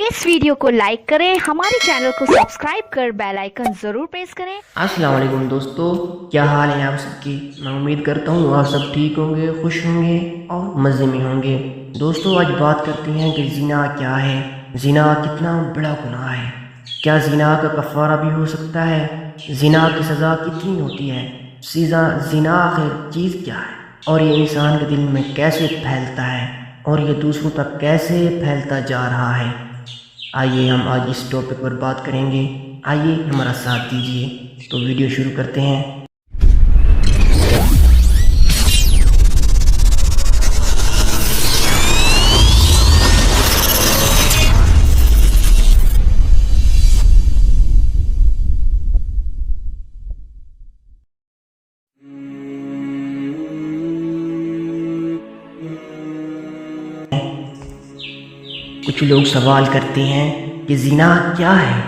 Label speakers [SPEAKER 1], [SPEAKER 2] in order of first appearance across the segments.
[SPEAKER 1] इस वीडियो को लाइक करें, हमारे चैनल को सब्सक्राइब कर बेल आइकन जरूर प्रेस करें।
[SPEAKER 2] अस्सलाम वालेकुम दोस्तों, क्या हाल है आप सबकी। मैं उम्मीद करता हूँ आप सब ठीक होंगे, खुश होंगे और मज़े में होंगे। दोस्तों आज बात करते हैं कि ज़िना क्या है, ज़िना कितना बड़ा गुनाह है, क्या ज़िना का कफ़ारा भी हो सकता है, ज़िना की सज़ा कितनी होती है, ज़िना आखिर चीज़ क्या है और ये इंसान के दिल में कैसे फैलता है और ये दूसरों तक कैसे फैलता जा रहा है। आइए हम आज इस टॉपिक पर बात करेंगे। आइए हमारा साथ दीजिए। तो वीडियो शुरू करते हैं। कुछ लोग सवाल करते हैं कि ज़िना क्या है।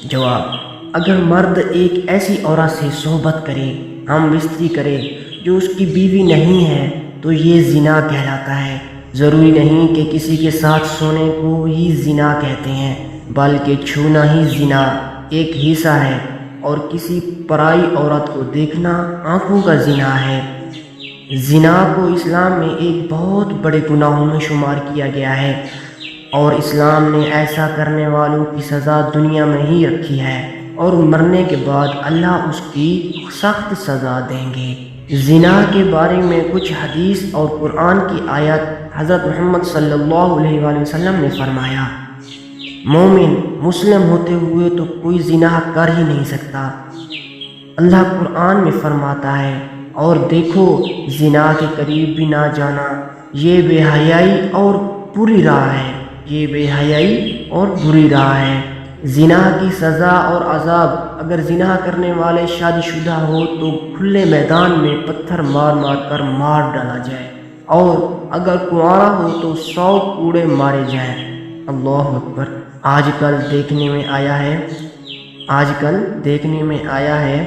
[SPEAKER 2] जवाब, अगर मर्द एक ऐसी औरत से सोहबत करे, हम बिस्तरी करे जो उसकी बीवी नहीं है तो ये ज़िना कहलाता है। ज़रूरी नहीं कि किसी के साथ सोने को ही ज़िना कहते हैं, बल्कि छूना ही ज़िना एक हिस्सा है और किसी पराई औरत को देखना आँखों का ज़िना है। ज़िना को इस्लाम में एक बहुत बड़े गुनाहों में शुमार किया गया है और इस्लाम ने ऐसा करने वालों की सज़ा दुनिया में ही रखी है और मरने के बाद अल्लाह उसकी सख्त सज़ा देंगे। ज़िना के बारे में कुछ हदीस और कुरान की आयत हज़रत मोहम्मद सल्लल्लाहु अलैहि वसल्लम ने फरमाया, मोमिन मुस्लिम होते हुए तो कोई ज़िना कर ही नहीं सकता। अल्लाह कुरान में फरमाता है, और देखो ज़िना के करीब भी ना जाना, ये बेहयाई और बुरी राह है, ये बेहयाई और बुरी राह है। ज़िना की सज़ा और अज़ाब, अगर ज़िना करने वाले शादीशुदा हो तो खुले मैदान में पत्थर मार मार कर मार डाला जाए और अगर कुंवारा हो तो 100 कूड़े मारे जाएं। अल्लाह अकबर। आजकल देखने में आया है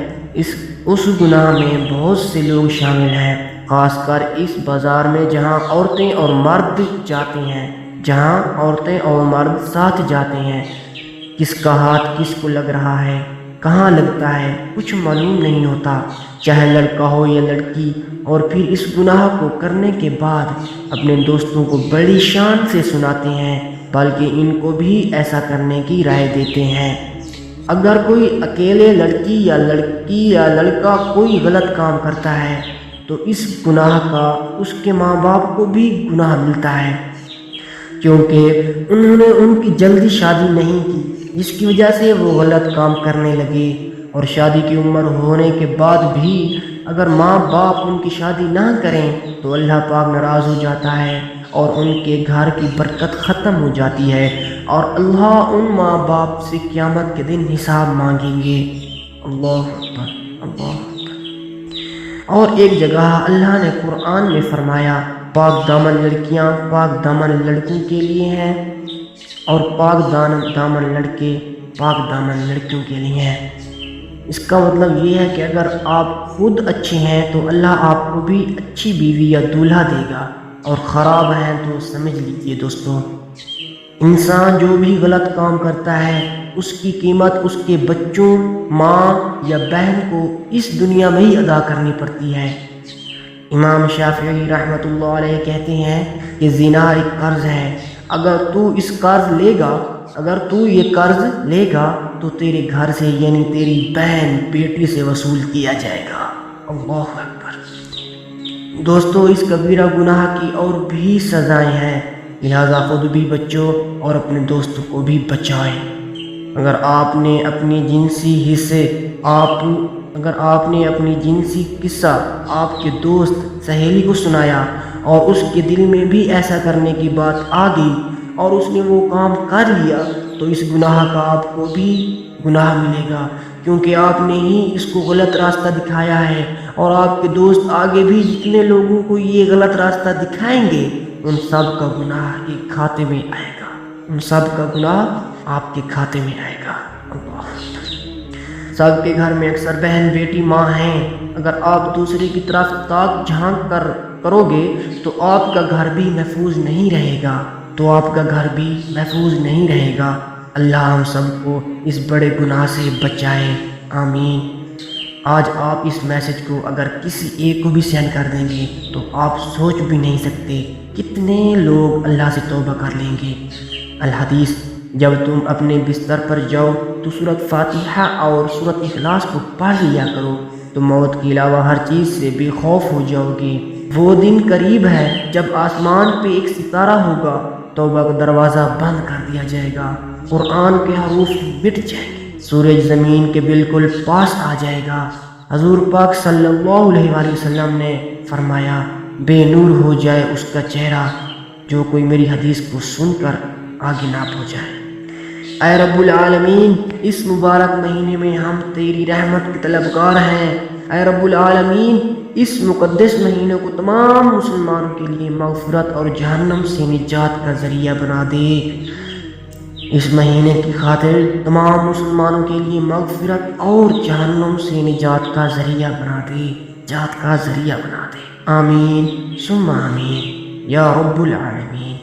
[SPEAKER 2] उस गुनाह में बहुत से लोग शामिल हैं, खासकर इस बाज़ार में जहां औरतें और मर्द जाते हैं, जहां औरतें और मर्द साथ जाते हैं। किसका हाथ किसको लग रहा है, कहाँ लगता है, कुछ मालूम नहीं होता, चाहे लड़का हो या लड़की। और फिर इस गुनाह को करने के बाद अपने दोस्तों को बड़ी शान से सुनाते हैं, बल्कि इनको भी ऐसा करने की राय देते हैं। अगर कोई अकेले लड़की या लड़का कोई गलत काम करता है तो इस गुनाह का उसके माँ बाप को भी गुनाह मिलता है, क्योंकि उन्होंने उनकी जल्दी शादी नहीं की, जिसकी वजह से वो गलत काम करने लगे। और शादी की उम्र होने के बाद भी अगर माँ बाप उनकी शादी ना करें तो अल्लाह पाक नाराज़ हो जाता है और उनके घर की बरकत ख़त्म हो जाती है और अल्लाह उन माँ बाप से क़यामत के दिन हिसाब मांगेंगे। अल्लाह अकबर, अल्लाह अकबर। और एक जगह अल्लाह ने कुरान में फरमाया, पाक दामन लड़कियाँ पाक दामन लड़कों के लिए हैं और पाक दामन लड़के पाक दामन लड़कियों के लिए हैं। इसका मतलब ये है कि अगर आप खुद अच्छे हैं तो अल्लाह आपको भी अच्छी बीवी या दूल्हा देगा, और ख़राब हैं तो समझ लीजिए दोस्तों, इंसान जो भी गलत काम करता है उसकी कीमत उसके बच्चों, माँ या बहन को इस दुनिया में ही अदा करनी पड़ती है। इमाम शाफिई रहमतुल्लाह अलैह कहते हैं कि ज़िना एक कर्ज है, अगर तू ये कर्ज लेगा तो तेरे घर से यानी तेरी बहन बेटी से वसूल किया जाएगा। अल्लाह अकबर। दोस्तों इस कबीरा गुनाह की और भी सज़ाएं हैं, लिहाजा खुद भी बचो और अपने दोस्तों को भी बचाएं। अगर आपने अपनी जिनसी किस्सा आपके दोस्त सहेली को सुनाया और उसके दिल में भी ऐसा करने की बात आ गई और उसने वो काम कर लिया तो इस गुनाह का आपको भी गुनाह मिलेगा, क्योंकि आपने ही इसको गलत रास्ता दिखाया है। और आपके दोस्त आगे भी जितने लोगों को ये गलत रास्ता दिखाएंगे उन सब का गुनाह एक खाते में आएगा, उन सब का गुनाह आपके खाते में आएगा। सबके घर में अक्सर बहन बेटी माँ हैं, अगर आप दूसरे की तरफ ताक झांक कर करोगे तो आपका घर भी महफूज नहीं रहेगा। تو آپ کا گھر بھی محفوظ نہیں رہے گا۔ اللہ ہم سب کو اس بڑے گناہ سے بچائے، آمین۔ آج آپ اس میسج کو اگر کسی ایک کو بھی سینڈ کر دیں گے تو آپ سوچ بھی نہیں سکتے کتنے لوگ اللہ سے توبہ کر لیں گے۔ الحدیث، جب تم اپنے بستر پر جاؤ تو سورۃ فاتحہ اور سورۃ اخلاص کو پڑھ لیا کرو، تو موت کے علاوہ ہر چیز سے بے خوف ہو جاؤ گے۔ وہ دن قریب ہے جب آسمان پہ ایک ستارہ ہوگا، توبہ کا دروازہ بند کر دیا جائے گا، قرآن کے حروف مٹ جائیں گے، سورج زمین کے بالکل پاس آ جائے گا۔ حضور پاک صلی اللہ علیہ وآلہ وسلم نے فرمایا، بے نور ہو جائے اس کا چہرہ جو کوئی میری حدیث کو سن کر آگے نہ پہنچائے۔ اے رب العالمین، اس مبارک مہینے میں ہم تیری رحمت کے طلبگار ہیں۔ اے رب العالمین، اس مقدس مہینے کو تمام مسلمانوں کے لیے مغفرت اور جہنم سے نجات کا ذریعہ بنا دے۔ اس مہینے کی خاطر تمام مسلمانوں کے لیے مغفرت اور جہنم سے نجات کا ذریعہ بنا دے، آمین ثم آمین یا رب العالمین۔